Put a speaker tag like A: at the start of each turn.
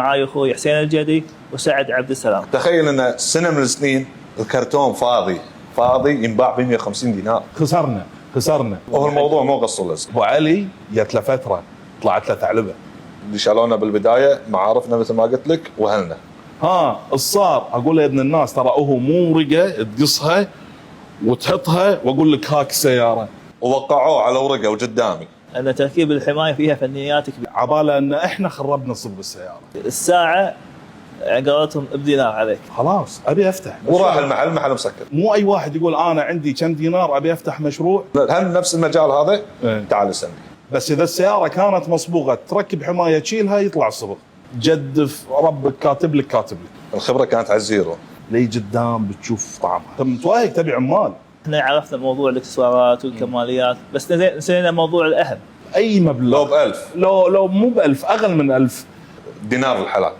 A: معاي اخوي حسين الجدي وسعد عبد السلام.
B: تخيل ان سنه من السنين الكرتون فاضي ينباع ب 150 دينار.
C: خسرنا
B: وهو الموضوع مو قص ولزق.
C: ابو علي جت له فتره طلعت له ثعلبه
B: اللي شالونا بالبدايه معارفنا مثل ما قلت لك واهلنا.
C: الصار اقول له يا ابن الناس ترى هو مو ورقه تقصها وتحطها واقول لك هاك السياره.
B: ووقعوه على ورقه وقدامي.
A: ان تركيب الحمايه فيها فنيات كبيره.
C: عباله ان احنا خربنا صلب السياره.
A: الساعه قالتهم بدينار عليك.
C: خلاص ابي افتح.
B: وراح المحل مسكر.
C: مو اي واحد يقول انا عندي كم دينار ابي افتح مشروع.
B: هم نفس المجال هذا. تعال اسالني.
C: بس اذا السياره كانت مصبوغه تركب حمايه تشيلها يطلع الصبغ. جدف ربك كاتب لك.
B: الخبره كانت على الزيرو.
C: لي قدام بتشوف طعمها. انت متواهق تبي عمال.
A: احنا عرفنا موضوع الاكسسوارات والكماليات بس نسينا موضوع الاهم.
C: اي مبلغ
B: لو ب1000
C: لو مو ب1000 اقل من 1000
B: دينار الحلال.